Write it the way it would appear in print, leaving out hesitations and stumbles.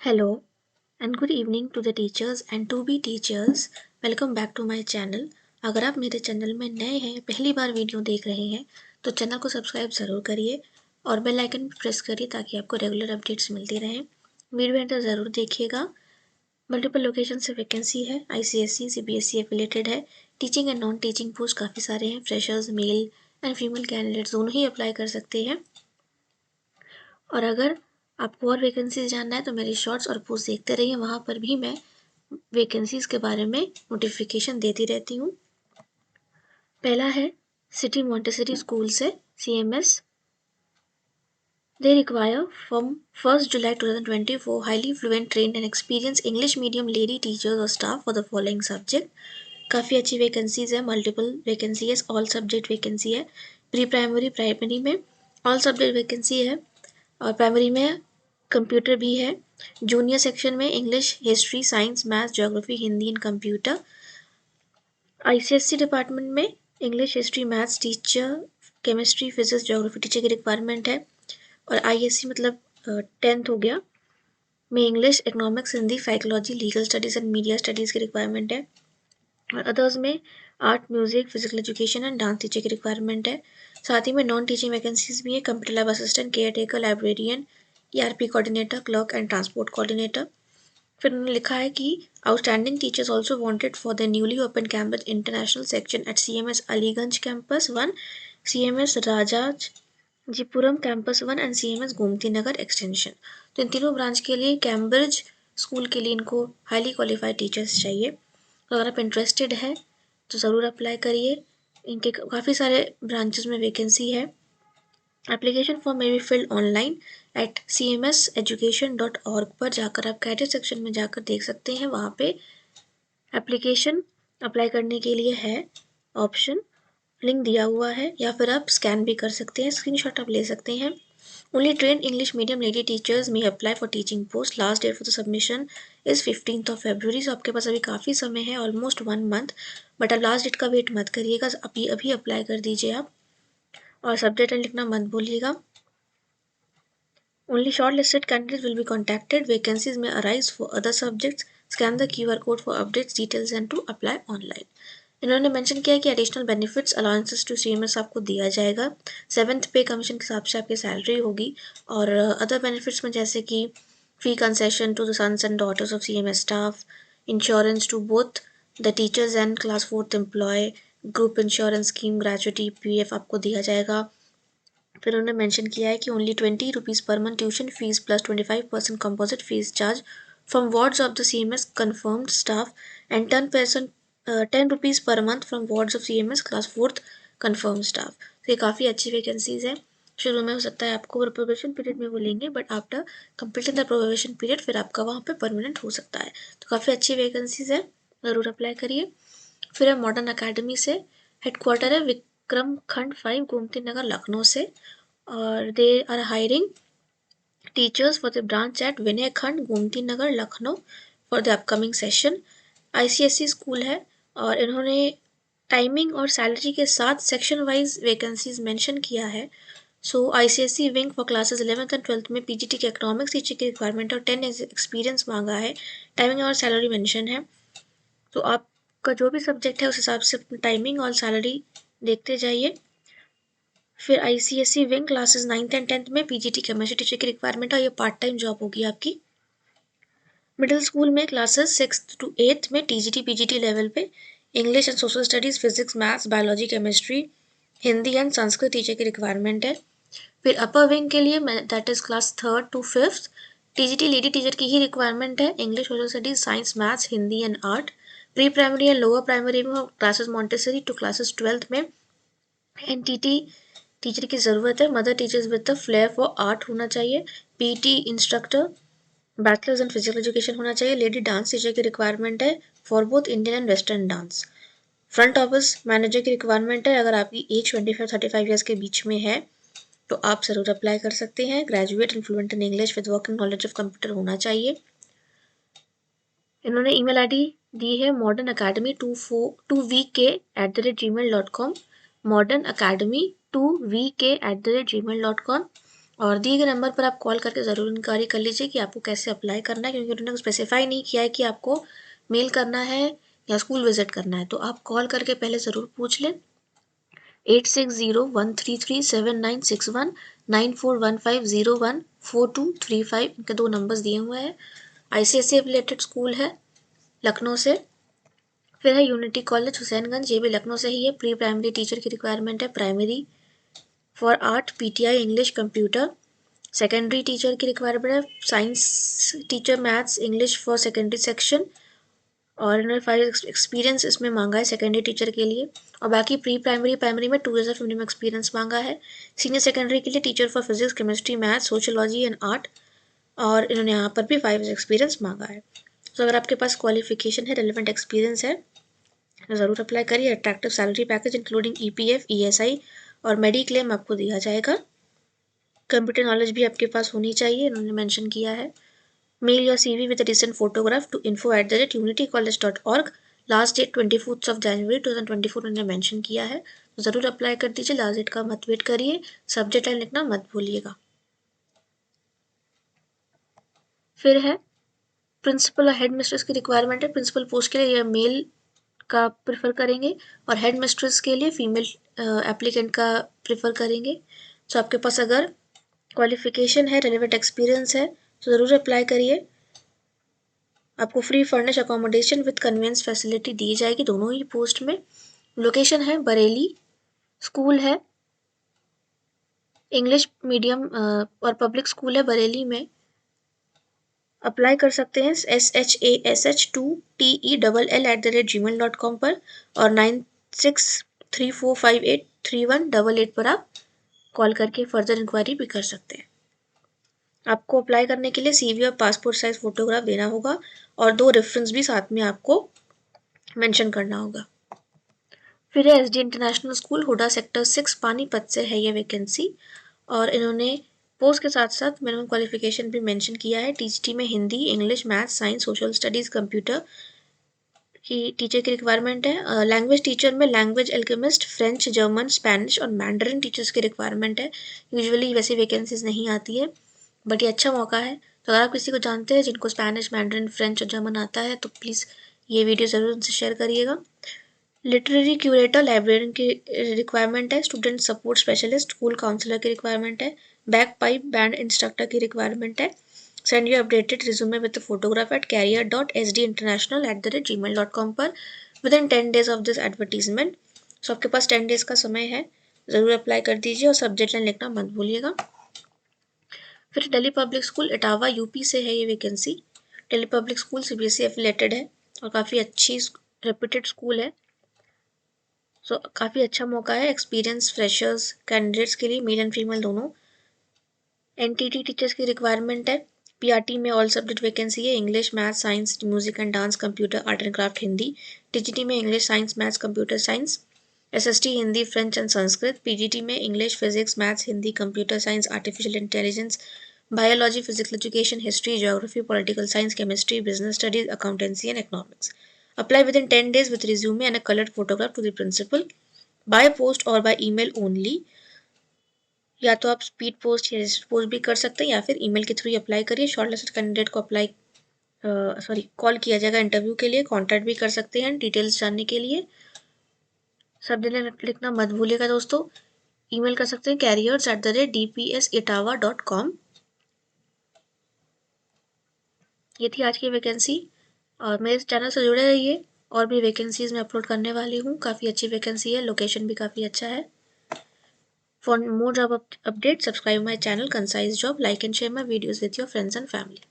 Hello and good evening to the teachers and to be teachers. Welcome back to my channel. अगर आप मेरे channel में नए हैं, पहली बार वीडियो देख रहे हैं तो चैनल को सब्सक्राइब ज़रूर करिए और बेल आइकन प्रेस करिए ताकि आपको रेगुलर अपडेट्स मिलती रहें। वीडियो एंड ज़रूर देखिएगा। मल्टीपल लोकेशन से वैकेंसी है, ICSE CBSE एफिलेटेड है। Teaching and non teaching post काफ़ी सारे हैं। Freshers male and female candidates दोनों ही अप्लाई कर सकते हैं। और अगर आपको और वैकेंसीज जानना है तो मेरे शॉर्ट्स और पोस्ट देखते रहिए, वहाँ पर भी मैं वैकेंसीज के बारे में नोटिफिकेशन देती रहती हूँ। पहला है सिटी मॉन्टेसरी स्कूल से CMS। They require from 1st July 2024 highly fluent, trained and experienced English medium lady teachers or staff for the following subject। काफ़ी अच्छी वैकेंसीज है, मल्टीपल वैकेंसी है, ऑल सब्जेक्ट वैकेंसी है। प्री प्राइमरी में all subject vacancy है और primary में computer भी है। जूनियर सेक्शन में English, history, science, maths, geography, Hindi and computer. ICSE department में English, history, maths teacher, chemistry, physics, geography teacher की रिक्वायरमेंट है। और ISC मतलब 10th हो गया में English, economics, Hindi, psychology, legal studies and media studies की रिक्वायरमेंट है। और अदर्स में art, music, physical education and dance teacher की रिक्वायरमेंट है। साथ ही में नॉन टीचिंग वैकेंसीज भी है, computer lab assistant, care taker, librarian, ERP coordinator, clerk and transport coordinator. फिर उन्होंने लिखा है कि outstanding teachers also wanted for the newly open campus international section at CMS Aliganj campus 1, CMS Rajajipuram campus 1 and CMS Gomti Nagar extension. तो इन तीनों branch के लिए कैम्ब्रिज स्कूल के लिए इनको हाईली क्वालिफाइड टीचर्स चाहिए। तो अगर आप इंटरेस्टेड है तो ज़रूर अप्लाई करिए। इनके काफ़ी सारे ब्रांचेस में वैकेंसी है। एप्लीकेशन फॉर्म में be filled online at cmseducation.org पर जाकर आप कैरियर सेक्शन में जाकर देख सकते हैं। वहाँ पे एप्लीकेशन अप्लाई करने के लिए है ऑप्शन, लिंक दिया हुआ है, या फिर आप स्कैन भी कर सकते हैं, स्क्रीनशॉट आप ले सकते हैं। Only train English medium lady teachers में apply for teaching post. Last date for the submission is 15th of February। So आपके पास अभी काफ़ी समय है, ऑलमोस्ट 1 month। बट आप लास्ट डेट का वेट मत करिएगा, अभी अभी अप्लाई कर दीजिए आप। और सब्जेक्ट लिखना मत भूलिएगा। Only shortlisted candidates will be contacted. Vacancies may arise for other subjects. Scan the QR code for updates, details and to apply online। इन्होंने मेंशन किया कि additional benefits allowances to CMS आपको दिया जाएगा। 7th पे कमीशन के हिसाब से आपकी सैलरी होगी। और अदर बेनिफिट्स में जैसे कि fee concession to the sons and daughters of CMS staff, insurance to both the teachers and class 4th employ, group insurance scheme, gratuity, PF आपको दिया जाएगा। फिर उन्होंने मेंशन किया है कि only 20 rupees per month tuition fees plus 25% composite fees charge from wards of the CMS confirmed staff and 10 rupees per month from wards of CMS class 4th confirm staff. तो ये काफ़ी अच्छी वैकेंसीज है। शुरू में हो सकता है आपको प्रोबेशन पीरियड में वो लेंगे, but after completing the probation period फिर आपका वहाँ पे परमानेंट हो सकता है। तो काफ़ी अच्छी वैकेंसीज है, ज़रूर अप्लाई करिए। फिर है मॉडर्न अकेडमी से, हेडक्वार्टर है विक्रम खंड 5 गोमती नगर लखनऊ से। और they are hiring teachers for the branch at Vinay Khand Gomti Nagar Lucknow for the upcoming session. ICSE school है और इन्होंने टाइमिंग और सैलरी के साथ सेक्शन वाइज वैकेंसीज मेंशन किया है। सो ICSE wing for classes 11th and 12th में PGT के इकोनॉमिक्स टीचर की रिक्वायरमेंट और 10 एक्सपीरियंस मांगा है। टाइमिंग और सैलरी मेंशन है। तो आपका जो भी सब्जेक्ट है उस हिसाब से अपनी टाइमिंग और सैलरी देखते जाइए। फिर ICSE wing classes 9th and 10th में PGT केमिस्ट्री टीचर की रिक्वायरमेंट है। ये पार्ट टाइम जॉब होगी आपकी। मिडिल स्कूल में क्लासेस 6th to 8th में TGT PGT लेवल पे English and social studies, physics, maths, biology, chemistry, Hindi and Sanskrit teacher की रिक्वायरमेंट है। फिर अपर विंग के लिए that is class 3rd to 5th TGT lady teacher की ही रिक्वायरमेंट है। English, social studies, science, maths, Hindi and art. Pre primary and lower primary में classes Montessori to classes 12th में NTT teacher की ज़रूरत है। Mother teachers with the flair for art होना चाहिए। PT instructor, bachelors in physical education होना चाहिए। Lady dance teacher की रिक्वायरमेंट है for both Indian and western dance. Front office manager की रिक्वायरमेंट है। अगर आपकी एज 25-35 ईयर्स के बीच में है तो आप ज़रूर अप्लाई कर सकते हैं। Graduate and fluent in English with working knowledge of computer होना चाहिए। इन्होंने ईमेल ID दी है modernacademy2vk@gmail.com, modernacademy2vk@gmail.com। और दिए गए नंबर पर आप कॉल करके ज़रूर इंक्वायरी कर लीजिए कि आपको कैसे अप्लाई करना है, क्योंकि उन्होंने स्पेसिफाई नहीं किया है कि आपको मेल करना है या स्कूल विजिट करना है। तो आप कॉल करके पहले ज़रूर पूछ लें। 8601337961 9415014235 इनके 2 नंबर्स दिए हुए हैं। ICSE रिलेटेड स्कूल है लखनऊ से। फिर है यूनिटी कॉलेज हुसैनगंज, ये भी लखनऊ से ही है। प्री प्राइमरी टीचर की रिक्वायरमेंट है। Primary for art, PTI, English, computer. Secondary teacher की रिक्वायरमेंट है। Science teacher, maths, English for secondary section. और इन्होंने 5 एक्सपीरियंस इसमें मांगा है सेकेंडरी टीचर के लिए। और बाकी प्री प्राइमरी, प्राइमरी में 2 ईयर्स ऑफ मिनिमम एक्सपीरियंस मांगा है। सीनियर सेकेंडरी के लिए teacher for physics, chemistry, math, sociology and art, और इन्होंने यहाँ पर भी 5 एक्सपीरियंस मांगा है। तो अगर आपके पास क्वालिफिकेशन है, रेलिवेंट एक्सपीरियंस है, तो ज़रूर अप्लाई करिए। Attractive salary package including EPF, ESI और मेडिक्लेम आपको दिया जाएगा। कंप्यूटर नॉलेज भी आपके पास होनी चाहिए, इन्होंने मेंशन किया है। Mail your CV with a recent photograph to info@unitycollege.org। Last date 24 जनवरी 2024 उन्होंने मेंशन किया है, तो ज़रूर अप्लाई कर दीजिए। लास्ट डेट का मत वेट करिए। सब्जेक्ट लाइन लिखना मत भूलिएगा। फिर है प्रिंसिपल और हेड मिस्ट्रेस की रिक्वायरमेंट है। प्रिंसिपल पोस्ट के लिए मेल का प्रेफर करेंगे और हेड मिस्ट्रेस के लिए फीमेल एप्लीकेंट का प्रेफर करेंगे। तो आपके पास अगर क्वालिफिकेशन है, रेलेवेंट एक्सपीरियंस है, तो ज़रूर अप्लाई करिए। आपको free furnish accommodation with conveyance facility दी जाएगी दोनों ही पोस्ट में। लोकेशन है बरेली। स्कूल है इंग्लिश मीडियम और पब्लिक स्कूल है बरेली में। अप्लाई कर सकते हैं shash2TELL@gmail.com पर, और 9634583188 पर आप कॉल करके फर्दर इंक्वायरी भी कर सकते हैं। आपको अप्लाई करने के लिए CV और पासपोर्ट साइज फोटोग्राफ देना होगा और 2 रेफरेंस भी साथ में आपको मेंशन करना होगा। फिर है SD international school, HUDA sector 6, Panipat से है ये वैकेंसी। और इन्होंने पोस्ट के साथ साथ मिनिमम क्वालिफिकेशन भी मेंशन किया है। TGT में Hindi, English, maths, science, social studies, computer की टीचर की रिक्वायरमेंट है। लैंग्वेज टीचर में language alchemist, French, German, Spanish और मैंडरिन टीचर्स की रिक्वायरमेंट है। यूजुअली वैसी वैकेंसीज नहीं आती है, बट ये अच्छा मौका है। तो अगर आप किसी को जानते हैं जिनको स्पेनिश, मैंडरिन, फ्रेंच और जर्मन आता है, तो प्लीज़ ये वीडियो ज़रूर उनसे शेयर करिएगा। लिटरेरी क्यूरेटर, लाइब्रेरियन की रिक्वायरमेंट है। Student support specialist, school counsellor की रिक्वायरमेंट है। बैक पाइप बैंड इंस्ट्रक्टर की रिक्वायरमेंट है। Send your updated resume with photograph at career.sdinternational@gmail.com पर within 10 days of this advertisement. So आपके पास 10 days का समय है, ज़रूर अप्लाई कर दीजिए और सब्जेक्ट लाइन लिखना मत भूलिएगा। फिर Delhi public school Etawah UP से है ये vacancy. Delhi public school CBSE affiliated है और काफ़ी अच्छी रेप्यूटेड स्कूल है। सो काफ़ी अच्छा मौका है एक्सपीरियंस फ्रेशर्स कैंडिडेट्स के लिए, मेल एंड फीमेल दोनों। NTT टीचर्स की रिक्वायरमेंट है। PRT में ऑल सब्जेक्ट वैकेंसी है। English, math, science, music and dance, computer, art and craft, Hindi. TGT में English, science, maths, computer science. SST Hindi, French and Sanskrit. PGT में English, physics, maths, Hindi, computer science, artificial intelligence, biology, physical education, history, geography, political science, chemistry, business studies, accountancy and economics. Apply within 10 days with resume and a colored photograph to the principal by post or by email only। या तो आप speed post या register post भी कर सकते हैं या फिर ईमेल के थ्रू अप्लाई करिए। शॉर्टलिस्टेड कैंडिडेट को कॉल किया जाएगा इंटरव्यू के लिए। कॉन्टैक्ट भी कर सकते हैं डिटेल्स जानने के लिए। सब्जेक्ट लिखना मत भूलिएगा दोस्तों। ईमेल कर सकते हैं careers@dpsetava.com। ये थी आज की वैकेंसी और मेरे चैनल से जुड़े रहिए। और भी वैकेंसीज मैं अपलोड करने वाली हूँ, काफ़ी अच्छी वैकेंसी है, लोकेशन भी काफ़ी अच्छा है। For more job updates, subscribe my channel Concise Job. Like and share my videos with your friends and family.